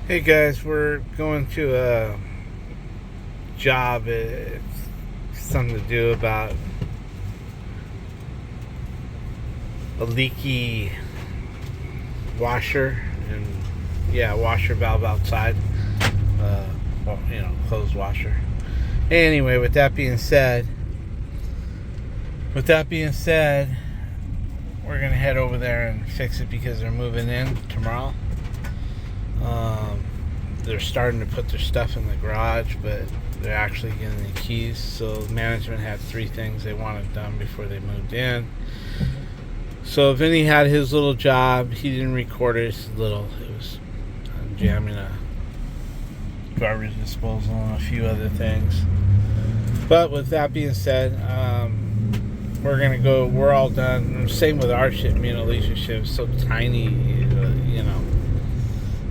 Hey guys, we're going to a job. It's something to do about a leaky washer and washer valve outside. Closed washer. Anyway, with that being said, we're gonna head over there and fix it because they're moving in tomorrow. They're starting to put their stuff in the garage, but they're actually getting the keys. So management had 3 things they wanted done before they moved in. So Vinny had his little job. He didn't record it. It was jamming a garbage disposal and a few other things. But with that being said, we're gonna go. We're all done. Same with our ship. Me and Alicia's ship is so tiny,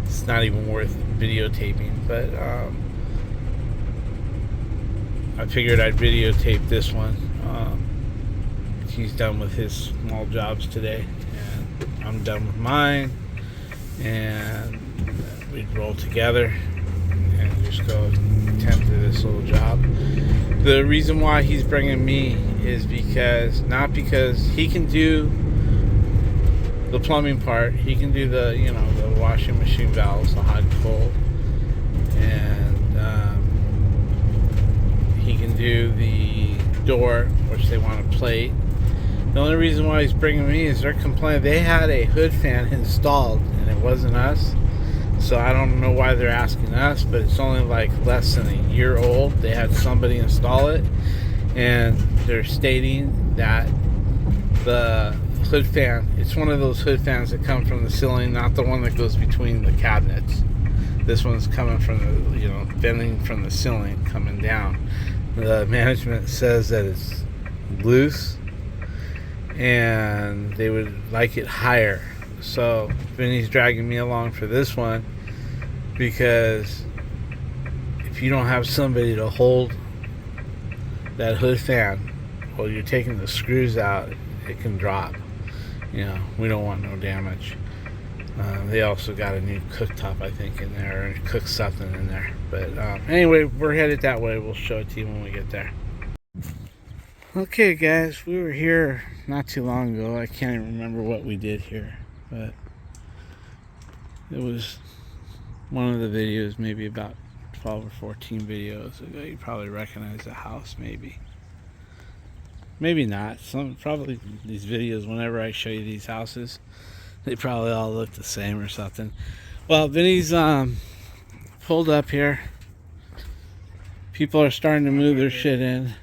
it's not even worth videotaping. But I figured I'd videotape this one. He's done with his small jobs today, and I'm done with mine. And we'd roll together and just go tend to this little job. The reason why he's bringing me is not because he can do the plumbing part. He can do the washing machine valves, the hot and cold, and he can do the door, which they want to plate. The only reason why he's bringing me is they're complaining. They had a hood fan installed and it wasn't us. So I don't know why they're asking us, but it's only like less than a year old. They had somebody install it, and they're stating that the hood fan, it's one of those hood fans that come from the ceiling, not the one that goes between the cabinets. This one's coming from the, bending from the ceiling, coming down. The management says that it's loose and they would like it higher. So Vinny's dragging me along for this one because if you don't have somebody to hold that hood fan while you're taking the screws out, it can drop. We don't want no damage. They also got a new cooktop, I think, in there, or cook something in there. But anyway, we're headed that way. We'll show it to you when we get there. Okay, guys, we were here not too long ago. I can't even remember what we did here, but it was one of the videos, maybe about 12 or 14 videos ago. You probably recognize the house, maybe not. Probably these videos, whenever I show you these houses, they probably all look the same or something. Well, Vinny's pulled up here. People are starting to move their shit in.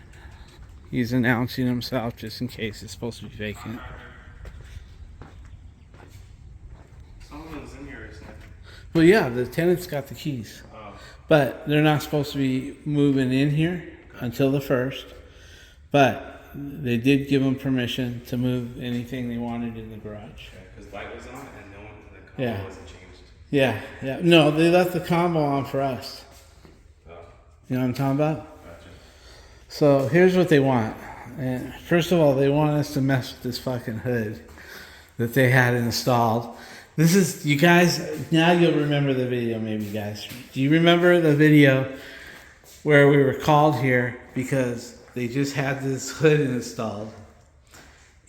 He's announcing himself just in case it's supposed to be vacant. Someone's in here, isn't it? Well, yeah, the tenant's got the keys. But they're not supposed to be moving in here until the 1st. But they did give them permission to move anything they wanted in the garage. Because light was on and the combo wasn't changed. Yeah. No, they left the combo on for us. Oh. You know what I'm talking about? Gotcha. So here's what they want. And first of all, they want us to mess with this fucking hood that they had installed. This is, you guys, now you'll remember the video, maybe, guys. Do you remember the video where we were called here because they just had this hood installed?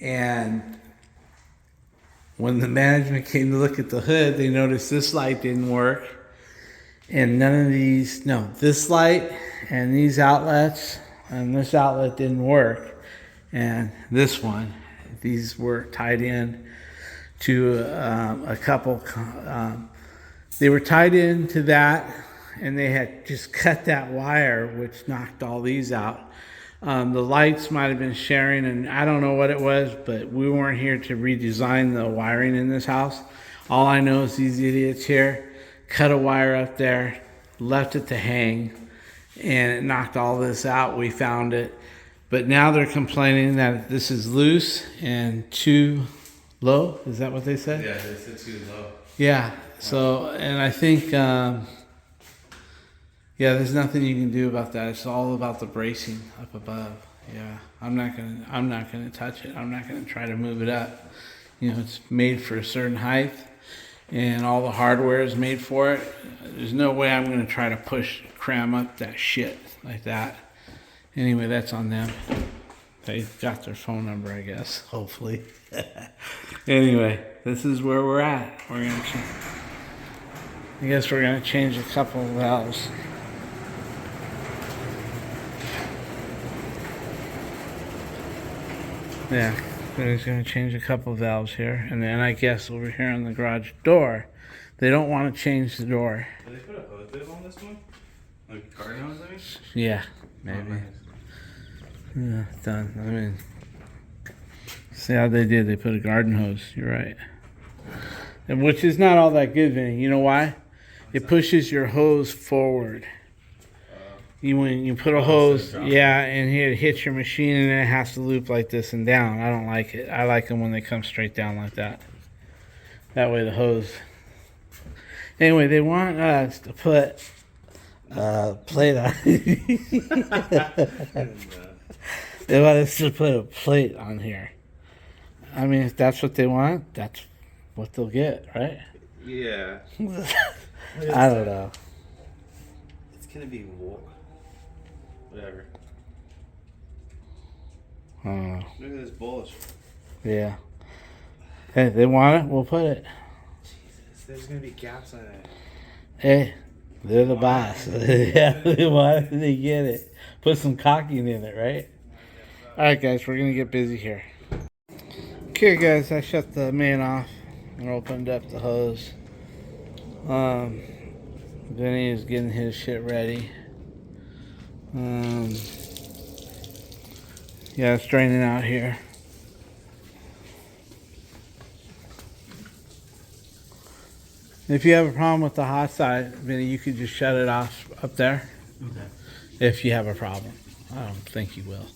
And when the management came to look at the hood, they noticed this light didn't work. And this light and these outlets and this outlet didn't work. And this one, these were tied in to a couple. They were tied into that, and they had just cut that wire, which knocked all these out. The lights might have been sharing, and I don't know what it was, but we weren't here to redesign the wiring in this house. All I know is these idiots here cut a wire up there, left it to hang, and it knocked all this out. We found it. But now they're complaining that this is loose and too low. Is that what they said? Yeah, they said too low. Yeah. So, and I think, there's nothing you can do about that. It's all about the bracing up above. Yeah. I'm not gonna touch it. I'm not gonna try to move it up. It's made for a certain height. and all the hardware is made for it. There's no way I'm going to try to cram up that shit like that. Anyway, that's on them. They got their phone number, I guess, hopefully. Anyway, this is where we're at. I guess we're gonna change a couple of valves. Yeah, we're just gonna change a couple of valves here, and then I guess over here on the garage door, they don't want to change the door. Did they put a hose bib on this one? Like garden hose, I mean? Yeah, maybe. Oh, nice. Yeah, done. I mean, see how they did? They put a garden hose. You're right. And which is not all that good, Vinny. You know why? It pushes your hose forward. When you put a hose, yeah, and it hits your machine, and then it has to loop like this and down. I don't like it. I like them when they come straight down like that. That way the hose. Anyway, they want us to put plate on. They want us to put a plate on here. I mean, if that's what they want, that's what they'll get, right? Yeah. I don't know. It's gonna be whatever. Look at this bulge. Yeah. Hey, they want it, we'll put it. Jesus, there's gonna be gaps on it. Hey, they're the boss. Yeah, they want it, they get it. Put some caulking in it, right? Alright guys, we're gonna get busy here. Okay guys, I shut the main off and opened up the hose. Vinny is getting his shit ready. Yeah, it's draining out here. If you have a problem with the hot side, Vinny, you could just shut it off up there. Okay. If you have a problem. I don't think you will.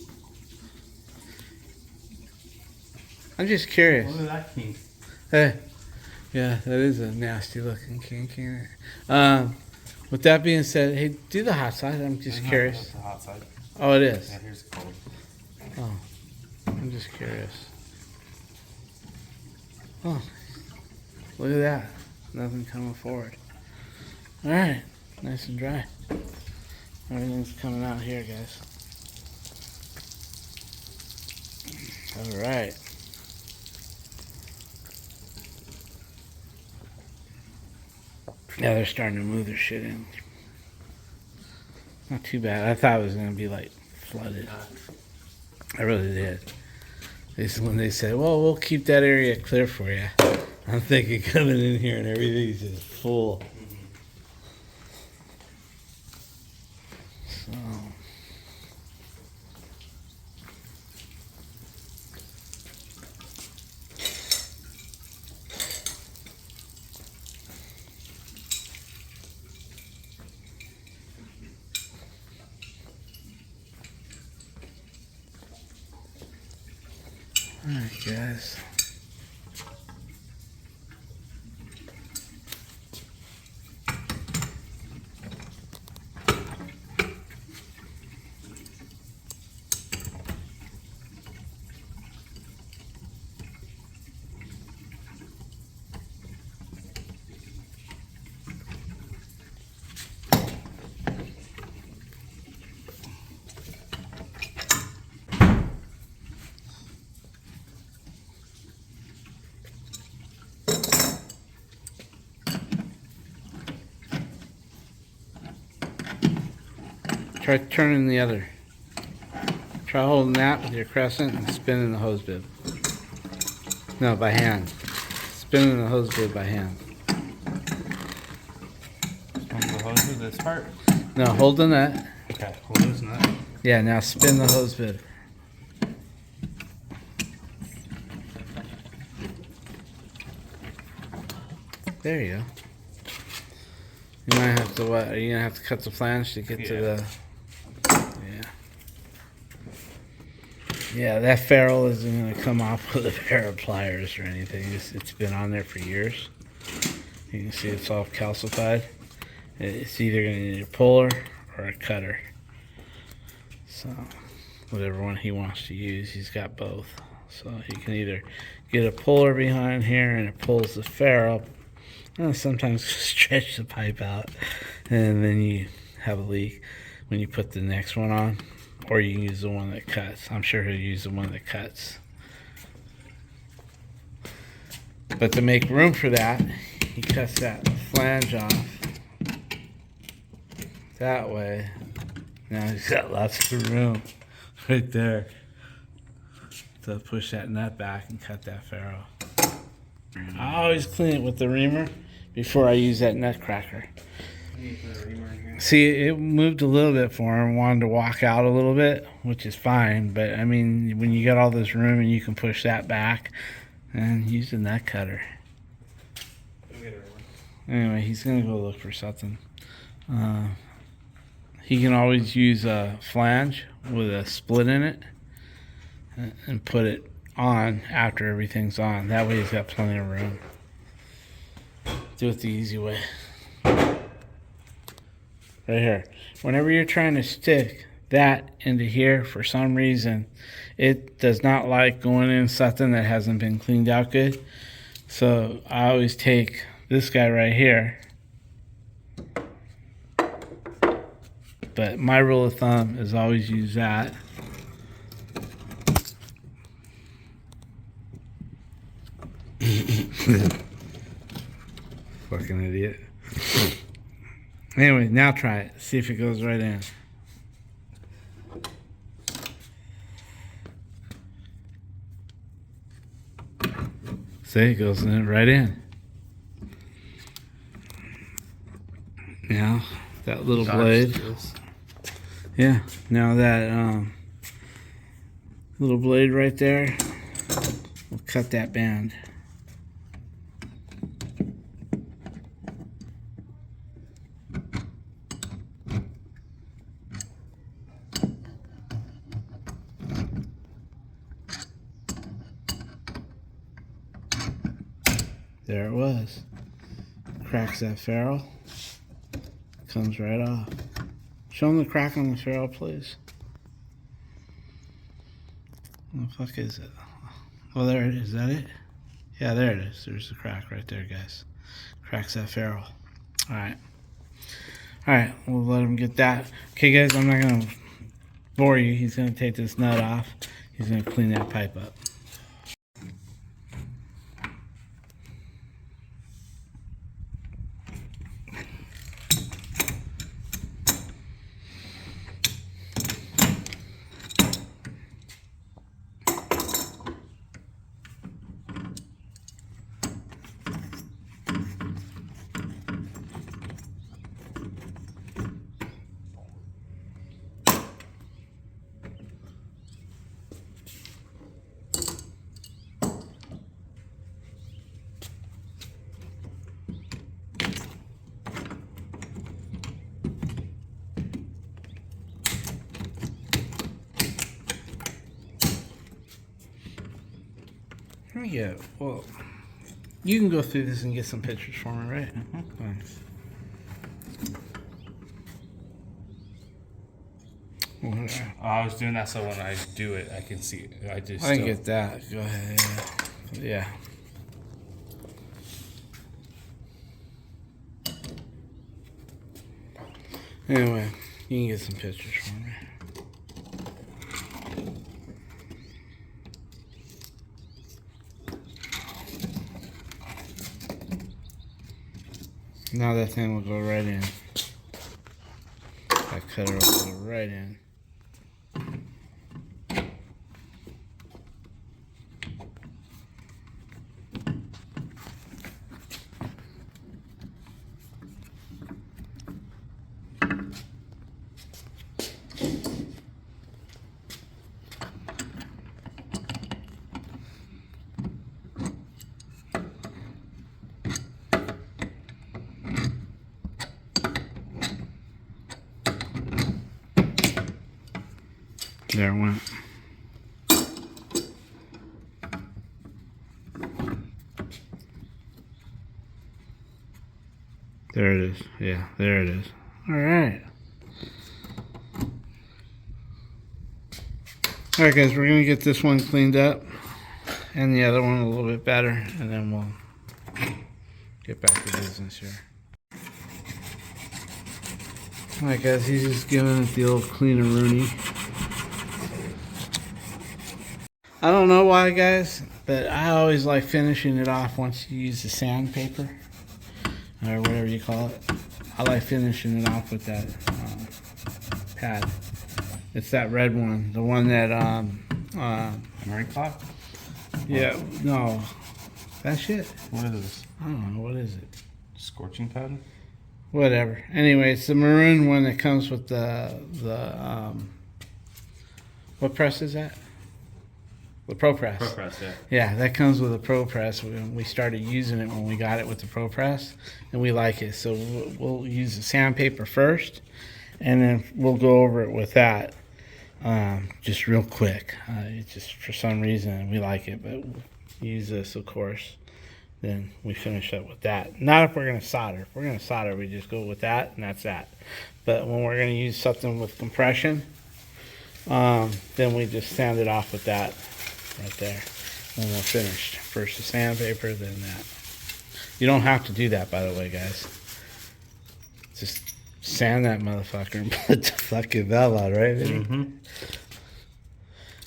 I'm just curious. Look at that kink. Hey, yeah, that is a nasty looking kink. With that being said, hey, do the hot side. I'm just curious. That's the hot side. Oh, it is. Yeah, here's cold. Oh, I'm just curious. Oh, look at that. Nothing coming forward. All right, nice and dry. Everything's coming out here, guys. All right. Yeah, they're starting to move their shit in. Not too bad. I thought it was going to be like flooded. I really did. When they said, well, we'll keep that area clear for you. I'm thinking coming in here and everything's just full. So. Alright guys. Try turning the other. Try holding that with your crescent and spinning the hose bib. No, by hand. Spinning the hose bib by hand. On the hose with this part? No, hold the nut. Okay, hold this nut. Yeah, now spin the hose bib. There you go. You might have to what? Are you gonna have to cut the flange to get to the? Yeah. Yeah, that ferrule isn't gonna come off with a pair of pliers or anything. It's been on there for years. You can see it's all calcified. It's either gonna need a puller or a cutter. So, whatever one he wants to use, he's got both. So he can either get a puller behind here and it pulls the ferrule Sometimes stretch the pipe out, and then you have a leak when you put the next one on, or you can use the one that cuts. I'm sure he'll use the one that cuts. But to make room for that, he cuts that flange off that way. Now he's got lots of room right there to push that nut back and cut that ferrule. I always clean it with the reamer before I use that nut cracker. See, it moved a little bit for him, wanted to walk out a little bit, which is fine, but I mean, when you got all this room and you can push that back, and use the nut cutter. Anyway, he's gonna go look for something. He can always use a flange with a split in it and put it on after everything's on. That way he's got plenty of room. Do it the easy way. Right here. Whenever you're trying to stick that into here, for some reason, it does not like going in something that hasn't been cleaned out good. So I always take this guy right here. But my rule of thumb is always use that. Fucking idiot. Anyway, now try it. See if it goes right in. See, it goes in right in. Now, that little blade. Yeah, now that little blade right there will cut that band. There it was. Cracks that ferrule. Comes right off. Show them the crack on the ferrule, please. What the fuck is it? Oh, there it is. Is that it? Yeah, there it is. There's the crack right there, guys. Cracks that ferrule. Alright. Alright, we'll let him get that. Okay, guys, I'm not going to bore you. He's going to take this nut off. He's going to clean that pipe up. Yeah, well, you can go through this and get some pictures for me, right? Thanks. I was doing that so when I do it, I can see it. I can get that. Go ahead. Yeah. Anyway, you can get some pictures for me. Now that thing will go right in. That cutter will go right in. There it went. There it is. Yeah, there it is. All right. All right, guys, we're going to get this one cleaned up and the other one a little bit better, and then get back to business here. Alright guys, he's just giving it the old clean-a-rooney. I don't know why guys, but I always like finishing it off once you use the sandpaper. Or whatever you call it. I like finishing it off with that pad. It's that red one. The one that, Marine cloth? yeah, no. That shit? What is this? I don't know, what is it? Scorching pad? Whatever. Anyway, it's the maroon one that comes with the what press is that? The Pro Press. Pro press, yeah. Yeah, that comes with a Pro Press. We started using it when we got it with the Pro Press, and we like it. So we'll use the sandpaper first, and then we'll go over it with that, just real quick. It just for some reason we like it, but we'll use this, of course. Then we finish up with that. Not if we're gonna solder. If we're gonna solder, we just go with that, and that's that. But when we're gonna use something with compression, then we just sand it off with that. Right there when we're finished. First the sandpaper, then that. You don't have to do that, by the way, guys. Just sand that motherfucker and put the fucking valve on, right? Mm-hmm.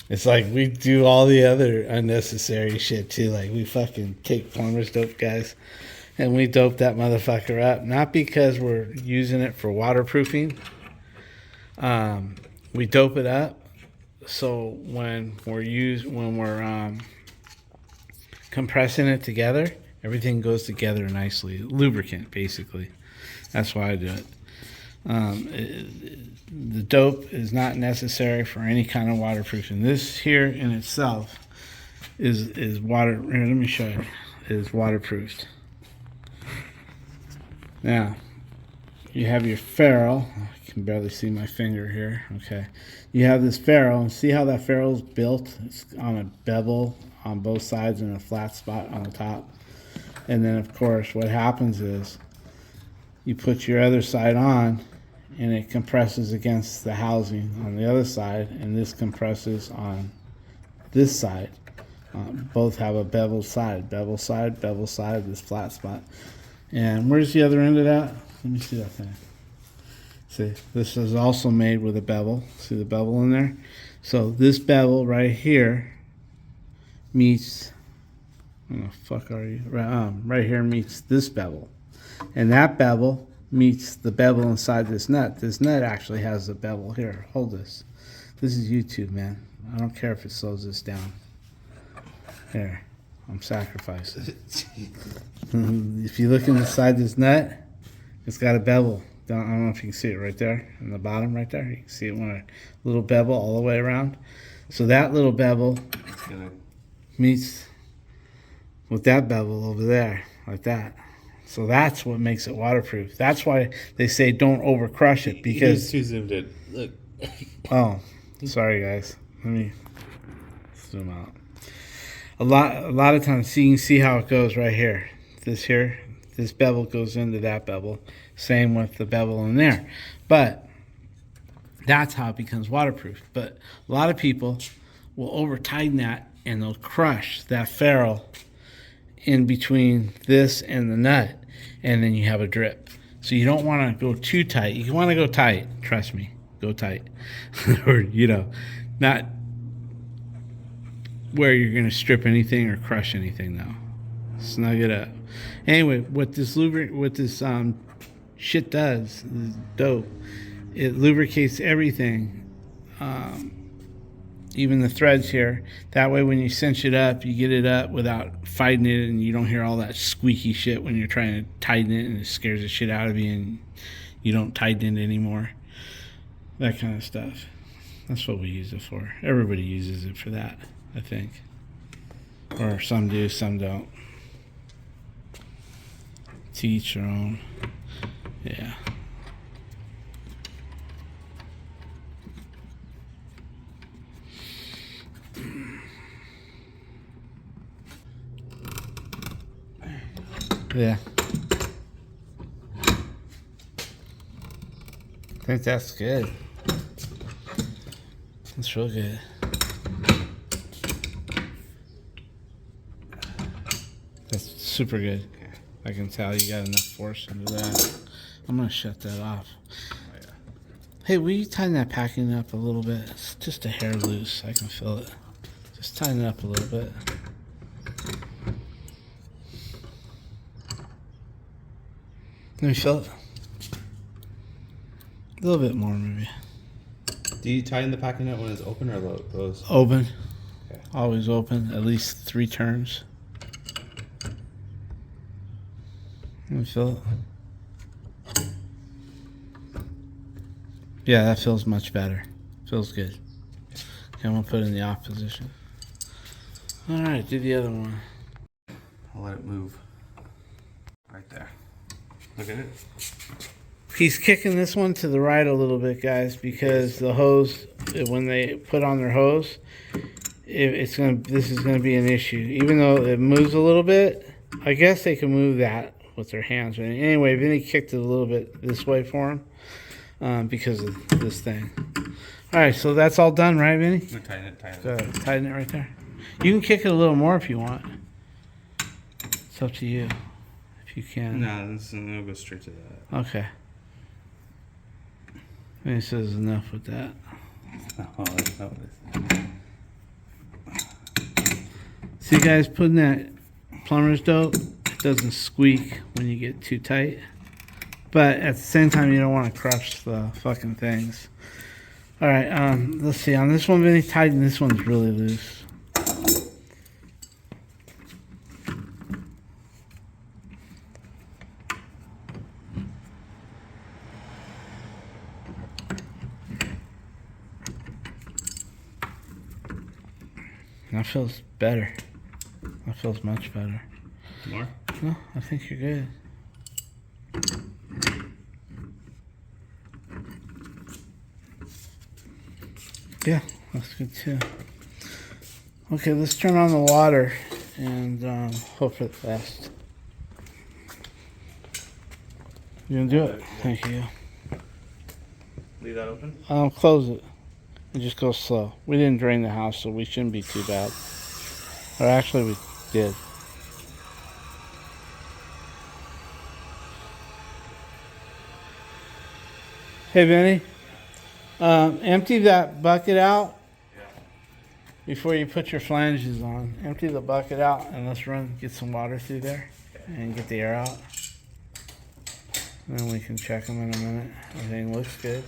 It's like we do all the other unnecessary shit too. Like we fucking take plumber's dope, guys, and we dope that motherfucker up. Not because we're using it for waterproofing. We dope it up. So when we're compressing it together, everything goes together nicely. Lubricant, basically. That's why I do it. The dope is not necessary for any kind of waterproofing. This here in itself is water. Here, let me show you. Is waterproofed. Now you have your ferrule. I can barely see my finger here. Okay. You have this ferrule, and see how that ferrule is built? It's on a bevel on both sides and a flat spot on the top. And then, of course, what happens is you put your other side on, and it compresses against the housing on the other side, and this compresses on this side. Both have a bevel side, this flat spot. And where's the other end of that? Let me see that thing. See, this is also made with a bevel. See the bevel in there? So this bevel right here meets, where the fuck are you? Right here meets this bevel. And that bevel meets the bevel inside this nut. This nut actually has a bevel here. Hold this. This is YouTube, man. I don't care if it slows this down. Here, I'm sacrificing. If you look inside this nut, it's got a bevel. I don't know if you can see it right there in the bottom right there. You can see it with a little bevel all the way around. So that little bevel meets with that bevel over there, like that. So that's what makes it waterproof. That's why they say don't over crush it, because too zoomed in. Look. Oh, sorry guys. Let me zoom out. A lot of times, you can see how it goes right here. This bevel goes into that bevel. Same with the bevel in there. But that's how it becomes waterproof. But a lot of people will over tighten that, and they'll crush that ferrule in between this and the nut, and then you have a drip. So you don't want to go too tight. You want to go tight. Trust me, go tight. Or, not where you're going to strip anything or crush anything, though. Snug it up. Anyway, what this shit does, is dope. It lubricates everything, even the threads here. That way when you cinch it up, you get it up without fighting it, and you don't hear all that squeaky shit when you're trying to tighten it, and it scares the shit out of you, and you don't tighten it anymore. That kind of stuff. That's what we use it for. Everybody uses it for that, I think. Or some do, some don't. To each their own. Yeah. Yeah. I think that's good. That's real good. That's super good. I can tell you got enough force into that. I'm gonna shut that off. Oh, yeah. Hey, will you tighten that packing up a little bit? It's just a hair loose. I can feel it. Just tighten it up a little bit. Let me feel it. A little bit more, maybe. Do you tighten the packing nut when it's open or closed? Open. Okay. Always open. At least 3 turns. Let me feel it. Yeah, that feels much better. Feels good. Okay, I'm gonna put it in the off position. All right, do the other one. I'll let it move. Right there. Look at it. He's kicking this one to the right a little bit, guys, because the hose, when they put on their hose, this is gonna be an issue. Even though it moves a little bit, I guess they can move that with their hands. But anyway, Vinny kicked it a little bit this way for him because of this thing. All right, so that's all done, right, Vinny? We'll tighten it. Good. Tighten it right there. You can kick it a little more if you want. It's up to you, if you can. No, it'll go straight to that. Okay. Vinny says enough with that. Oh, that's not what it is. See, guys, putting that plumber's dope, it doesn't squeak when you get too tight. But at the same time, you don't want to crush the fucking things. All right, let's see. On this one, Vinny, tighten. This one's really loose. That feels better. That feels much better. More? No, I think you're good. Yeah, that's good too. Okay, let's turn on the water and hope for the best. You gonna do it? Thank you. Leave that open? Close it and just go slow. We didn't drain the house, so we shouldn't be too bad. Or actually, we did. Hey, Vinny. Empty that bucket out before you put your flanges on. Empty the bucket out and let's get some water through there and get the air out. And then we can check them in a minute. Everything looks good.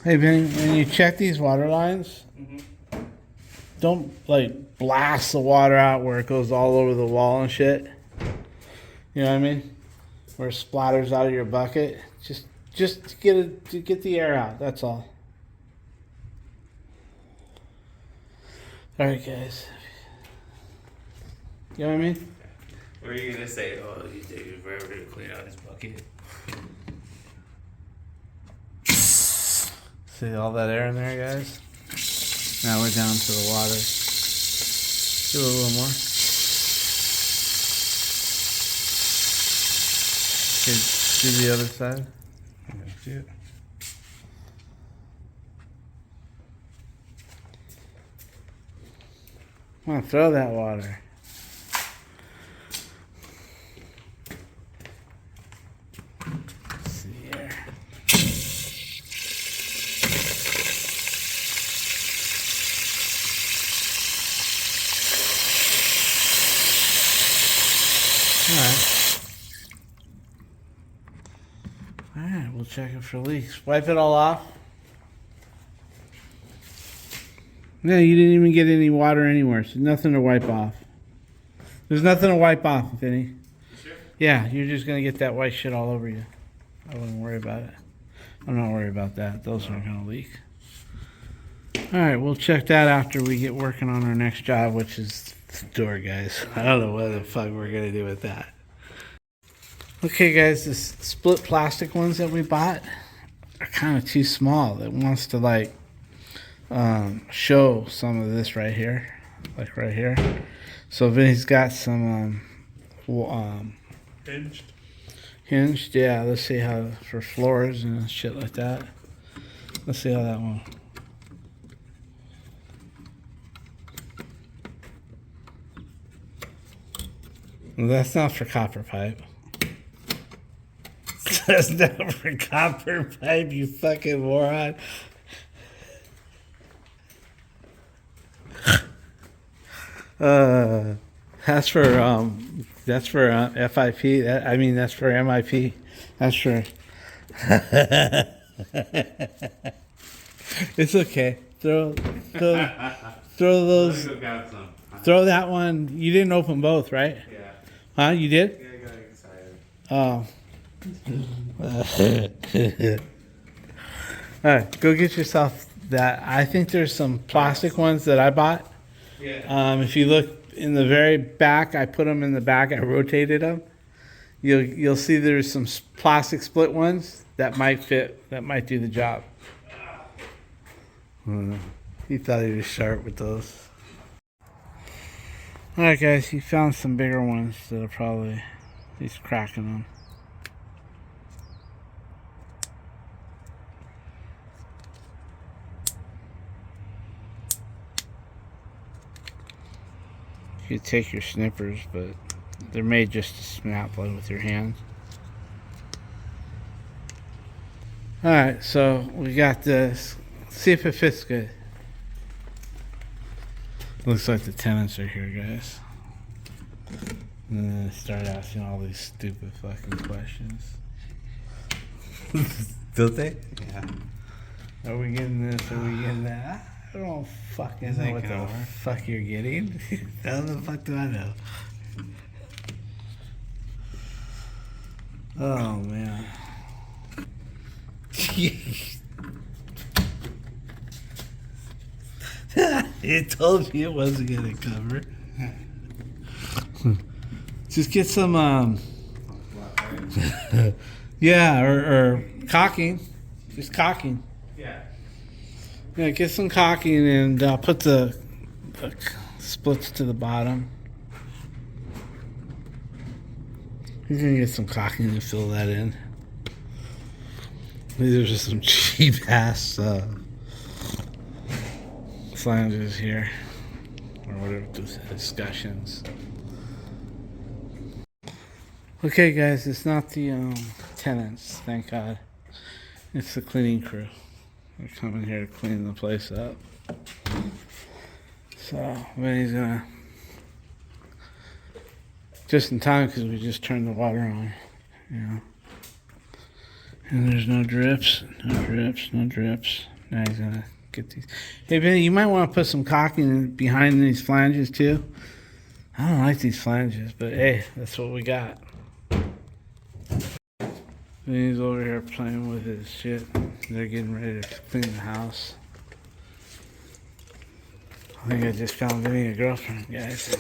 Hey, Vinny, when you check these water lines, don't like blast the water out where it goes all over the wall and shit. You know what I mean? Where it splatters out of your bucket. Just to get the air out. That's all. All right, guys. You know what I mean? What are you gonna say? Oh, he's taking forever to clean out his bucket. See all that air in there, guys? Now we're down to the water. Do a little more. Okay, do the other side. I'm gonna do it. Come on, throw that water. Let's see here. Alright, we'll check it for leaks. Wipe it all off. No, you didn't even get any water anywhere, so nothing to wipe off. There's nothing to wipe off, Vinny. Sure. Yeah, you're just gonna get that white shit all over you. I wouldn't worry about it. I'm not worried about that. Those aren't gonna leak. Alright, we'll check that after we get working on our next job, which is the door, guys. I don't know what the fuck we're gonna do with that. Okay, guys, the split plastic ones that we bought are kind of too small. It wants to like show some of this right here, like right here. So Vinny's got some hinged. Yeah, let's see how for floors and shit like that. Let's see how that one. Well, that's not for copper pipe. That's not for copper pipe, you fucking moron. That's for FIP. I mean, that's for MIP. That's for. It's okay. Throw those. Throw that one. You didn't open both, right? Yeah. Huh? You did? Yeah, I got excited. Oh. All right, go get yourself that. I think there's some plastic ones that I bought. Yeah. If you look in the very back, I put them in the back. I rotated them. You'll see there's some plastic split ones that might fit. That might do the job. He thought he was sharp with those. All right, guys. He found some bigger ones that are probably he's cracking them. You could take your snippers, but they're made just to snap like with your hands. Alright, so we got this. See if it fits good. Looks like the tenants are here, guys. And then they start asking all these stupid fucking questions. Don't they? Yeah. Are we getting this? Are we getting that? I don't fucking know what the fuck you're getting. How the fuck do I know? Oh, man. It told you it wasn't gonna cover. Just get some, yeah, or caulking. Just caulking. Yeah. Yeah, get some caulking and put the splits to the bottom. You're gonna get some caulking to fill that in. These are just some cheap ass flanges here, or whatever discussions. Okay, guys, it's not the tenants, thank God. It's the cleaning crew. They're coming here to clean the place up. So, Vinny's gonna just in time because we just turned the water on, you know. And there's no drips, no drips, no drips. Now he's gonna get these. Hey, Vinny, you might want to put some caulking behind these flanges too. I don't like these flanges, but hey, that's what we got. Vinny's over here playing with his shit. They're getting ready to clean the house. I think I just found Vinny a girlfriend, guys.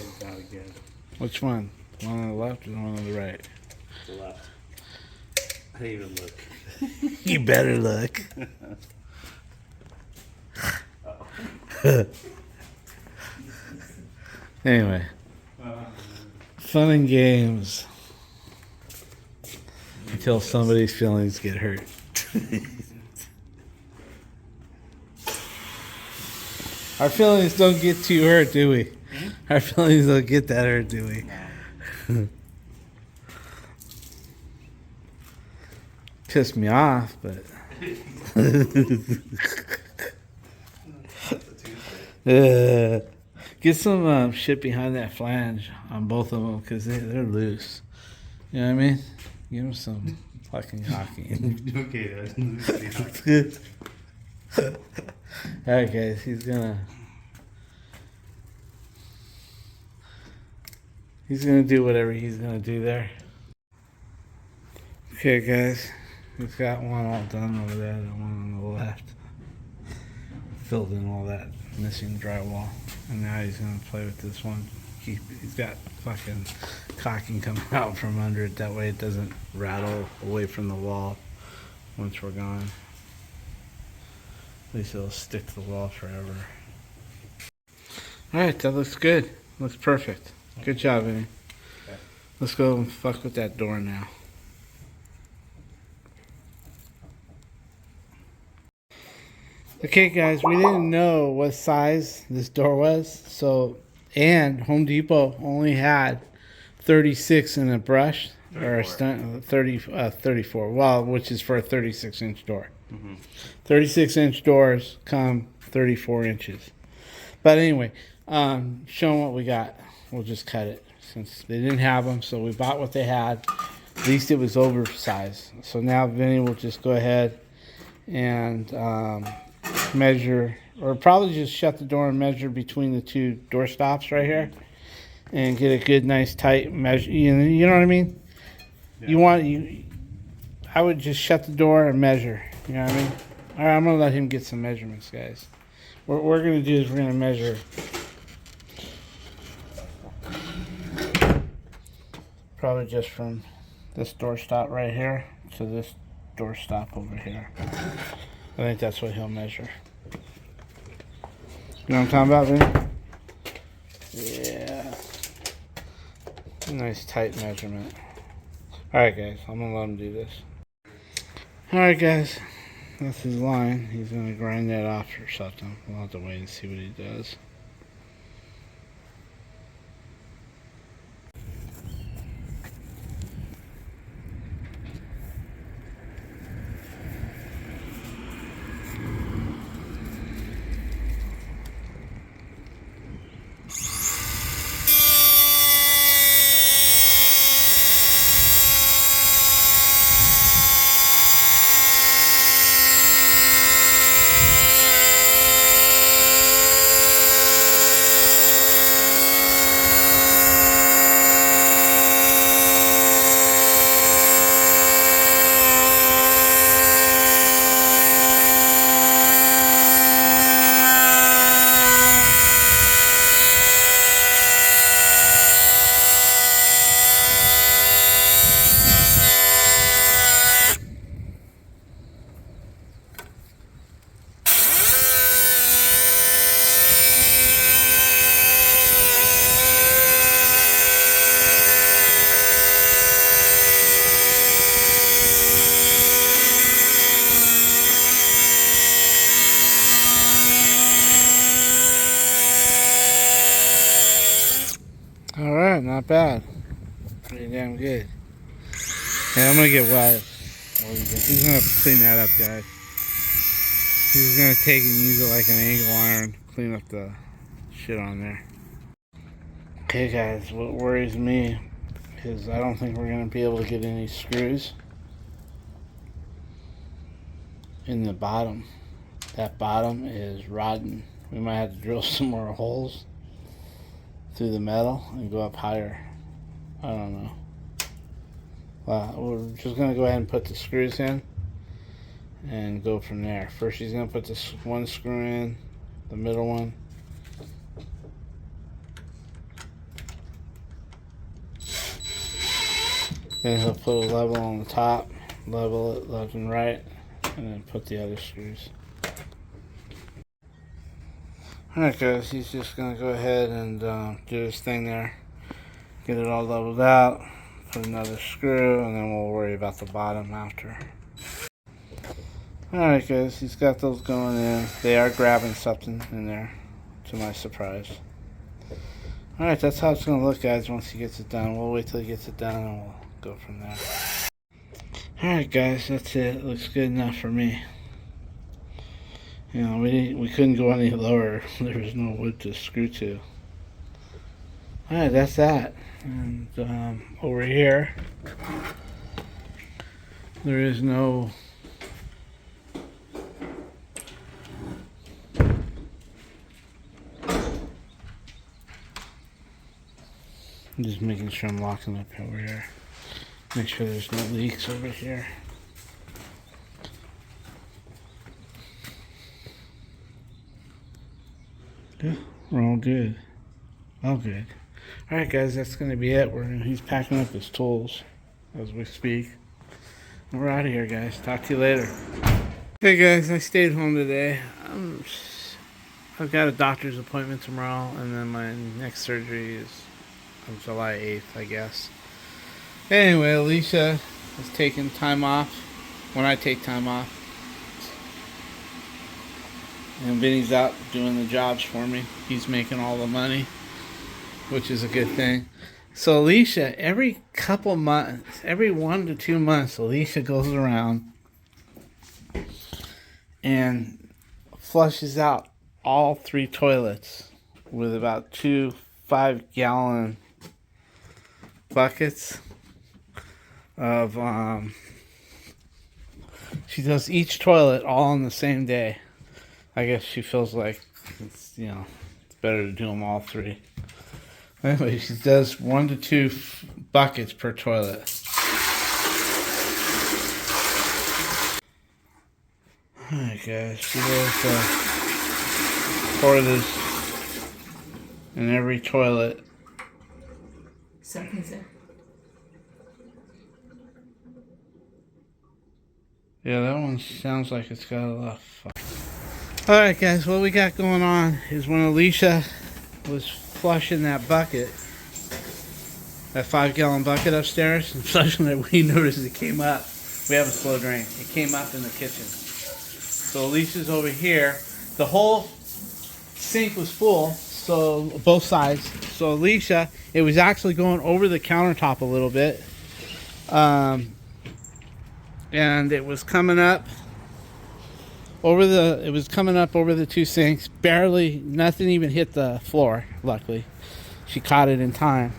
Which one? The one on the left or the one on the right? The left. I didn't even look. You better look. Anyway, fun and games until somebody's feelings get hurt. Our feelings don't get too hurt, do we? Our feelings don't get that hurt, do we? Pissed me off, but get some shit behind that flange on both of them because they're loose. You know what I mean? Give them some fucking hockey. Okay, That's good. Alright, guys, he's gonna do whatever he's gonna do there. Okay, guys, we've got one all done over there, the one on the left. Filled in all that missing drywall, and now he's gonna play with this one. He's got fucking caulking coming out from under it. That way it doesn't rattle away from the wall once we're gone. At least it'll stick to the wall forever. Alright, that looks good. Looks perfect. Good job, Vinny. Okay. Let's go and fuck with that door now. Okay, guys, we didn't know what size this door was, and Home Depot only had 36 in a brush, or a 34, well, which is for a 36-inch door. 36-inch doors come 34 inches. But anyway, show them what we got. We'll just cut it since they didn't have them, so we bought what they had. At least it was oversized. So now Vinny will just go ahead and measure, or probably just shut the door and measure between the two door stops right here, and get a good, nice, tight measure. You know what I mean? Yeah. I would just shut the door and measure. You know what I mean? All right, I'm gonna let him get some measurements, guys. What we're gonna do is we're gonna measure probably just from this door stop right here to this door stop over here. I think that's what he'll measure. You know what I'm talking about, Vinny? Yeah. Nice tight measurement. Alright, guys, I'm gonna let him do this. Alright, guys, that's his line. He's gonna grind that off or something. We'll have to wait and see what he does. Alright, not bad. Pretty damn good. Yeah, I'm gonna get wet. He's gonna clean that up, guys. He's gonna take and use it like an angle iron, clean up the shit on there. Okay, guys, what worries me is I don't think we're gonna be able to get any screws in the bottom. That bottom is rotten. We might have to drill some more holes through the metal and go up higher. I don't know. Well, we're just gonna go ahead and put the screws in and go from there. First, he's gonna put this one screw in, the middle one. Then he'll put a level on the top, level it left and right, and then put the other screws. Alright, guys, he's just going to go ahead and do his thing there. Get it all leveled out, put another screw, and then we'll worry about the bottom after. Alright, guys, he's got those going in. They are grabbing something in there, to my surprise. Alright, that's how it's going to look, guys, once he gets it done. We'll wait till he gets it done, and we'll go from there. Alright, guys, that's it. It looks good enough for me. You know, we couldn't go any lower. There was no wood to screw to. Alright, that's that. And over here, there is no I'm just making sure I'm locking up over here. Make sure there's no leaks over here. Yeah, we're all good. All good. Alright guys, that's going to be it. He's packing up his tools as we speak. We're out of here, guys. Talk to you later. Hey guys, I stayed home today. I've got a doctor's appointment tomorrow, and then my next surgery is on July 8th, I guess. Anyway, Alicia is taking time off when I take time off. And Vinny's out doing the jobs for me. He's making all the money, which is a good thing. So Alicia, every couple months, every 1 to 2 months, Alicia goes around and flushes out all 3 toilets with about 2 5-gallon buckets of, she does each toilet all on the same day. I guess she feels like it's better to do them all 3. Anyway, she does 1 to 2 buckets per toilet. Alright guys, she does toilets in every toilet. Something's there. Yeah, that one sounds like it's got a lot of fuck. Alright guys, what we got going on is when Alicia was flushing that bucket, that 5-gallon bucket upstairs, and flushing it, we noticed it came up. We have a slow drain. It came up in the kitchen. So Alicia's over here. The whole sink was full, so both sides. So Alicia, it was actually going over the countertop a little bit. And it was coming up over the 2 sinks. Barely, nothing even hit the floor, luckily. She caught it in time.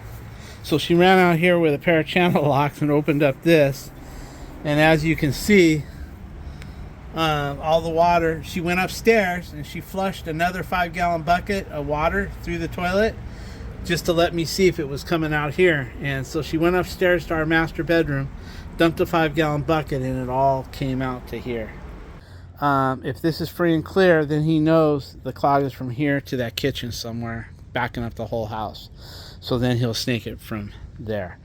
So she ran out here with a pair of channel locks and opened up this. And as you can see, all the water, she went upstairs and she flushed another 5-gallon bucket of water through the toilet just to let me see if it was coming out here. And so she went upstairs to our master bedroom, dumped a 5-gallon bucket, and it all came out to here. If this is free and clear, then he knows the clog is from here to that kitchen somewhere, backing up the whole house. So then he'll snake it from there.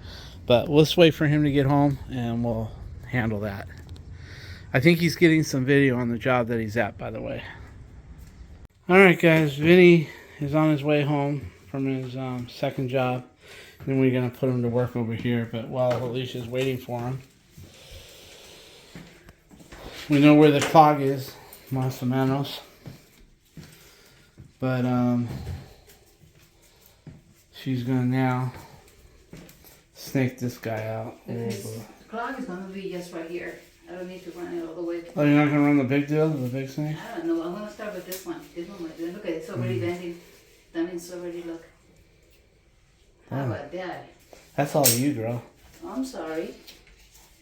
But let's wait for him to get home and we'll handle that. I think he's getting some video on the job that he's at, by the way. Alright guys, Vinny is on his way home from his second job. Then we're going to put him to work over here. But while Alicia's waiting for him, we know where the clog is, más o menos. But she's going to now snake this guy out. The clog is going to be just right here. I don't need to run it all the way. Oh, you're not going to run the big deal, the big snake? I don't know. I'm going to start with this one. This one, look at it. It's already bending. That means already, look. How about that? That's all you, girl. I'm sorry.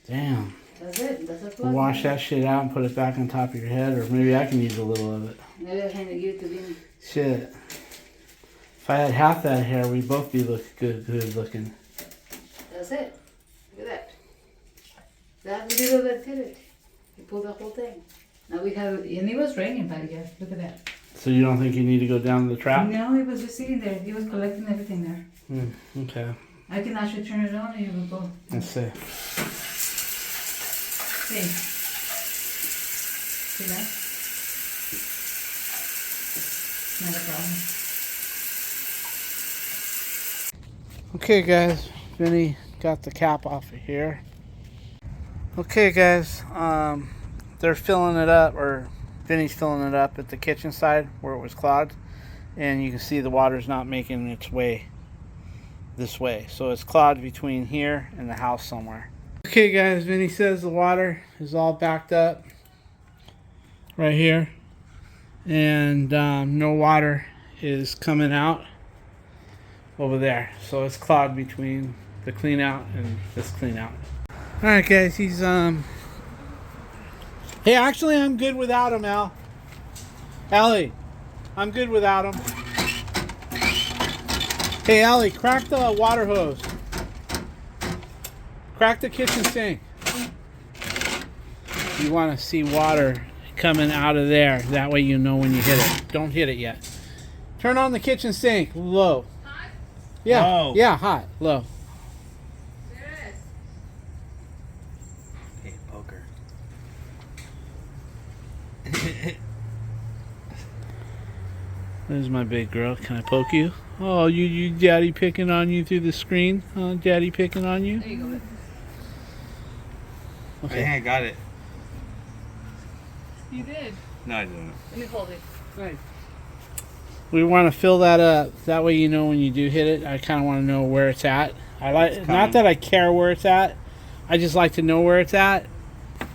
Damn. That's it. That's a We'll plug. wash that shit out and put it back on top of your head, or maybe I can use a little of it. Maybe I'll hand it you to Vinny. Shit. If I had half that hair, we'd both be good looking. That's it. Look at that. That's a little bit to it. You pulled the whole thing. Now we have, and it was raining by yeah. Look at that. So you don't think you need to go down to the trap? No, it was just sitting there. He was collecting everything there. Okay. I can actually turn it on and it will go. Let's see. See? See that? Not a problem. Okay, guys. Vinny got the cap off of here. Okay, guys. They're filling it up, or Vinny's filling it up at the kitchen side where it was clogged. And you can see the water's not making its way this way. So it's clogged between here and the house somewhere. Okay, guys. Vinny says the water is all backed up right here. And no water is coming out over there. So it's clogged between the clean out and this clean out. Alright guys, he's hey, actually I'm good without him, Al. Allie, I'm good without him. Hey Allie, crack the water hose. Crack the kitchen sink. You want to see water coming out of there. That way you know when you hit it. Don't hit it yet. Turn on the kitchen sink low. Yeah. Low. Yeah, hot. Low. Hey, poker. There's my big girl. Can I poke you? Oh, you daddy picking on you through the screen? Huh? Daddy picking on you? There you go. I think I got it. You did. No, I didn't. Let me hold it. Right. We want to fill that up. That way you know when you do hit it. I kind of want to know where it's at. Not that I care where it's at. I just like to know where it's at.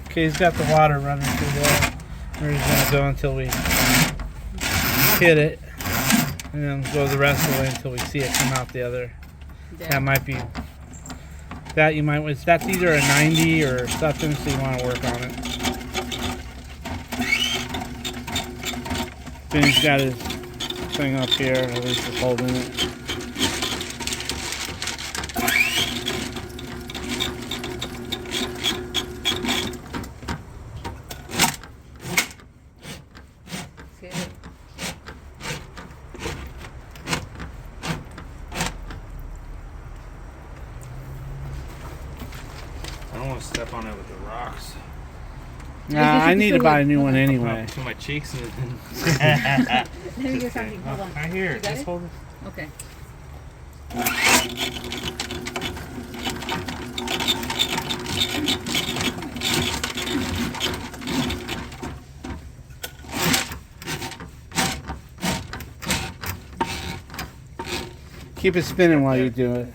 Okay, he's got the water running through there. We're just going to go until we hit it. And then go the rest of the way until we see it come out the other. That might be... That you might... That's either a 90 or something, so you want to work on it. Then he's got his thing up here, at least it's holding it. I don't want to step on it with the rocks. Nah, I need to buy a new one anyway. To my cheeks and Let me get something. Hold on. right here. You got Just it? hold it. Okay. Keep it spinning while you do it.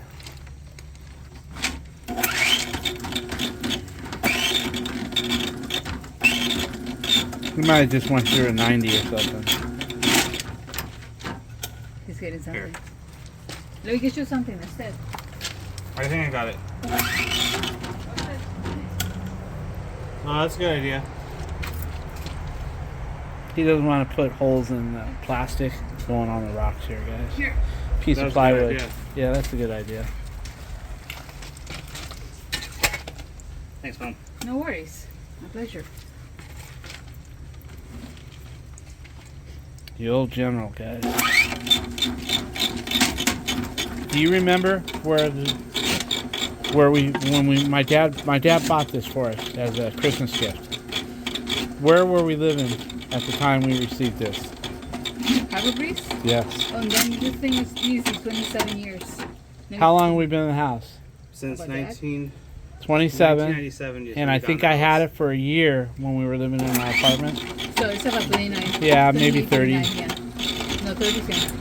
You might have just went through a 90 or something. He's getting something. Here. Let me get you something instead. I think I got it. Oh, that's a good idea. He doesn't want to put holes in the plastic going on the rocks here, guys. Here. Piece That of was a good plywood. idea. Yeah, that's a good idea. Thanks, Mom. No worries. My pleasure. The old general, guys. Do you remember my dad bought this for us as a Christmas gift? Where were we living at the time we received this? Harbor Breeze? Yes. Oh, and then this thing is used in 27 years. Maybe How long have we been in the house? Since About that? 27. 1997. And I think I had it for a year when we were living in our apartment. So it's about 29. Yeah, maybe 28, 30. 29, yeah. No, 30 cents.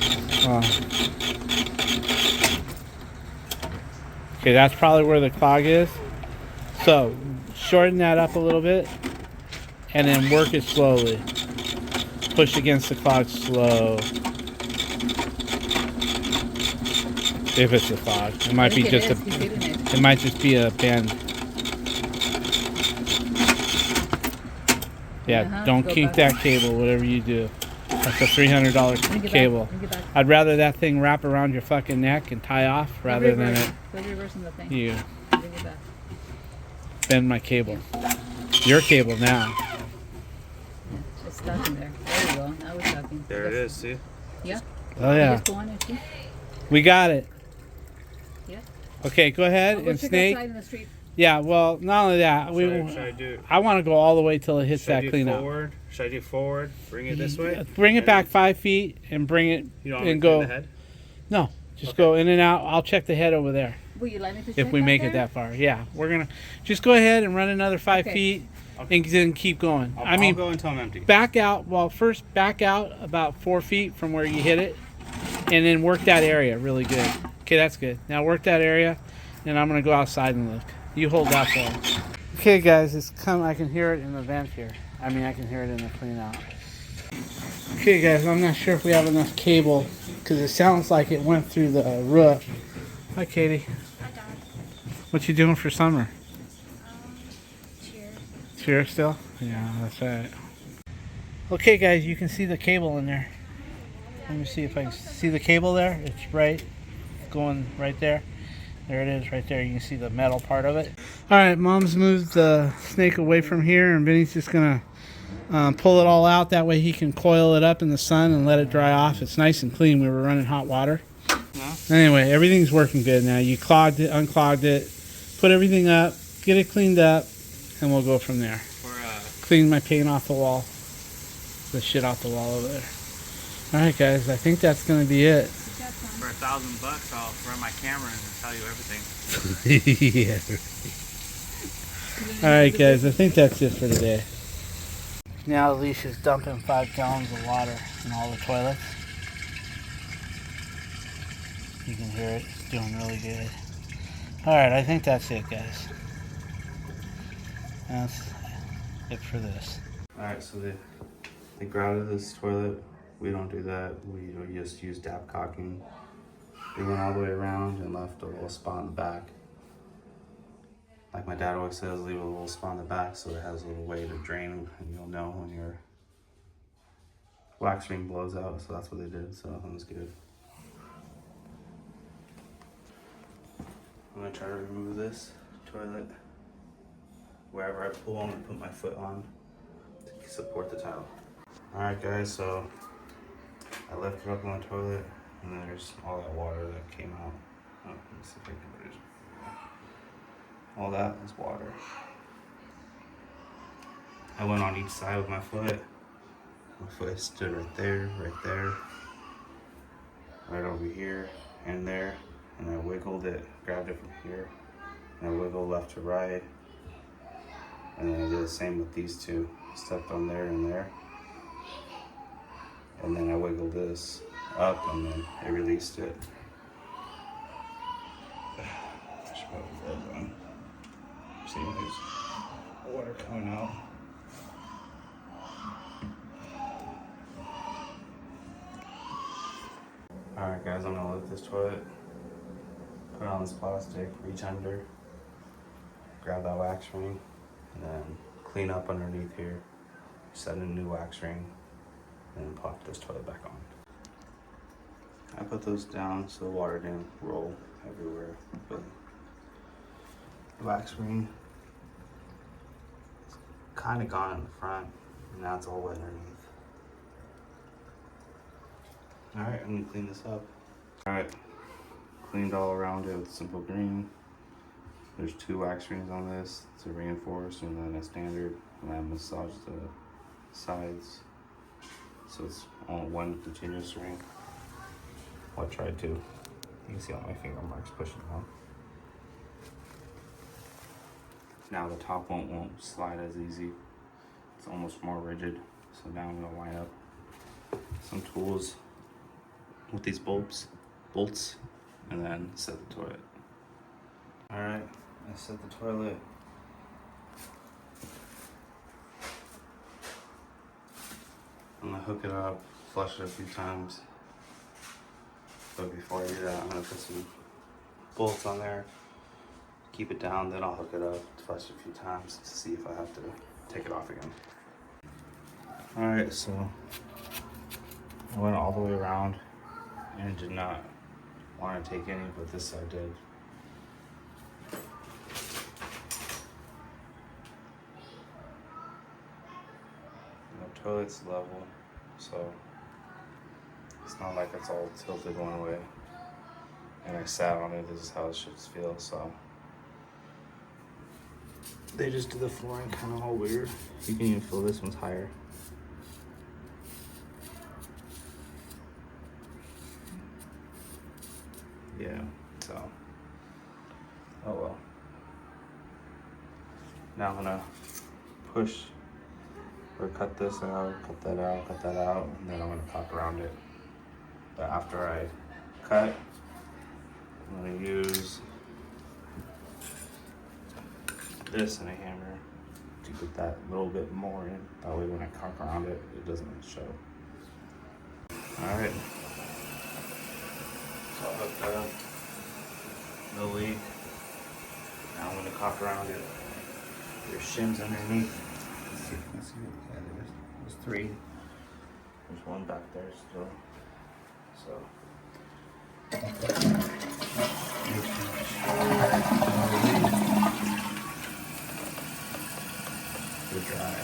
Okay, that's probably where the clog is. So, shorten that up a little bit, and then work it slowly. Push against the clog slow. If it's a clog, it might be just He's hitting it. it might just be a bend. Yeah, don't go kink back. that cable, whatever you do. That's a $300 Let me get cable. back. Let me get back. I'd rather that thing wrap around your fucking neck and tie off rather than it We're reversing the thing. you Bring it back. bend my cable. Your cable now. Yeah, it's stuck in there. There you go. Now we're talking. There it is. See? Yeah. Oh You yeah, just go on it, see? we got it. Yeah. Okay, go ahead I'll go and check snake. outside in the street. Yeah, well, not only that, Should I do? I want to go all the way till it hits Should I that do cleanup. forward? Should I do forward? Bring it this way. Bring it And back 5 feet and bring it You don't want me and to turn go. the head? No, just go in and out. I'll check the head over there Will you let me to if check we out make there? it that far. Yeah, we're gonna just go ahead and run another 5 Okay. feet Okay. and then keep going. I'll, I mean, I'll go until I'm empty. back out. Well, first back out about 4 feet from where you hit it, and then work that area really good. Okay, that's good. Now work that area, and I'm gonna go outside and look. You hold that for us. Okay, guys, it's come. I can hear it in the vent here. I mean, I can hear it in the clean out. Okay, guys, I'm not sure if we have enough cable because it sounds like it went through the roof. Hi, Katie. Hi, Dad. What you doing for summer? Cheer. Cheer still? Yeah, that's right. Okay, guys, you can see the cable in there. Let me see if I can see the cable there. It's right, going right there. There it is, right there. You can see the metal part of it. All right, Mom's moved the snake away from here, and Vinny's just gonna pull it all out. That way he can coil it up in the sun and let it dry off. It's nice and clean. We were running hot water. No? Anyway, everything's working good now. You clogged it, unclogged it, put everything up, get it cleaned up, and we'll go from there. Clean my paint off the wall. The shit off the wall over there. Alright guys, I think that's gonna be it. For $1,000, I'll run my camera and tell you everything. Yeah. Alright guys, I think that's it for today. Now Alicia's dumping 5 gallons of water in all the toilets. You can hear it, it's doing really good. Alright, I think that's it guys. That's it for this. Alright, so they grouted this toilet. We don't do that. We just use caulking. They went all the way around and left a little spot in the back. Like my dad always says, leave a little spot in the back so it has a little way to drain, and you'll know when your wax ring blows out. So that's what they did, so that was good. I'm gonna try to remove this toilet. Wherever I pull, I'm gonna put my foot on to support the tile. Alright guys, so I lifted up on the toilet and there's all that water that came out. Oh, let me see if I can put it. All that is water. I went on each side with my foot. My foot stood right there, right over here and there. And I wiggled it, grabbed it from here. And I wiggled left to right. And then I did the same with these two. Stepped on there and there. And then I wiggled this up and then it released it. See, there's water coming out. Alright guys, I'm gonna lift this toilet, put it on this plastic, reach under, grab that wax ring, and then clean up underneath here, set in a new wax ring, and then plop this toilet back on. I put those down so the water didn't roll everywhere, but the wax ring is kind of gone in the front, and now it's all wet underneath. Alright, I'm gonna clean this up. Alright, cleaned all around it with simple green. There's 2 wax rings on this. It's a reinforced and then a standard. And I massaged the sides. So it's all one continuous ring. Well, I tried to. You can see all my finger marks pushing on. Now the top won't slide as easy. It's almost more rigid. So now I'm gonna line up some tools with these bolts, and then set the toilet. All right, I set the toilet. I'm gonna hook it up, flush it a few times. But before I do that, I'm gonna put some bolts on there, keep it down, then I'll hook it up, flush it a few times to see if I have to take it off again. All right, so I went all the way around and did not want to take any, but this I did. The toilet's level, so it's not like it's all tilted one way. And I sat on it, this is how it should feel, so. They just did the flooring kind of all weird. You can even feel this one's higher. Yeah, so, oh well. Now I'm gonna push or cut this out, cut that out, and then I'm gonna pop around it. But after I cut, I'm gonna use this and a hammer to get that little bit more in. That way when I caulk around it, it doesn't show. All right. So I'll hook that up, no leak. Now I'm gonna caulk around it. There's shims underneath. Let's see if you can see it. Yeah, there's 3. There's 1 back there still. So. They're dry.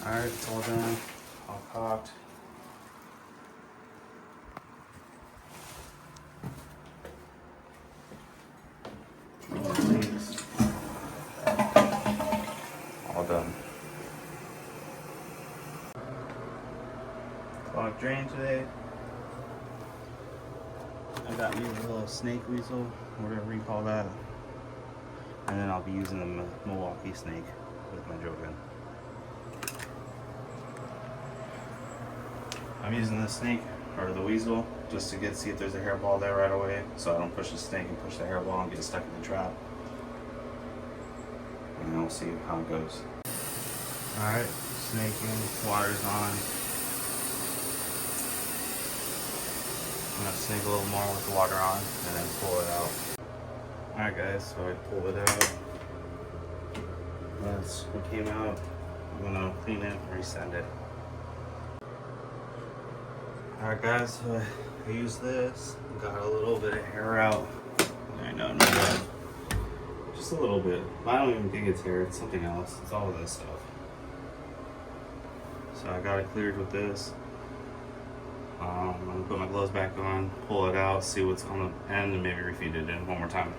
Alright, it's all done. caulked. Leaks. All done. Clogged drain today. I got me a little snake weasel, whatever you call that. And then I'll be using the Milwaukee snake with my drill gun. I'm using the snake or the weasel just to see if there's a hairball there right away, so I don't push the snake and push the hairball and get stuck in the trap. And then we'll see how it goes. Alright, snake in, water's on. I'm gonna snake a little more with the water on and then pull it out. Alright guys, so I pulled it out. That's what came out. I'm gonna clean it and resend it. Alright guys, so I used this. Got a little bit of hair out. I know, not bad. Just a little bit. But I don't even think it's hair, it's something else. It's all of this stuff. So I got it cleared with this. I'm gonna put my gloves back on, pull it out, see what's on the end, and maybe refeed it in one more time.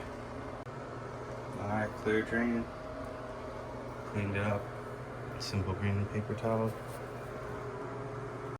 Alright, clear drain. Cleaned it up. Simple green paper towel.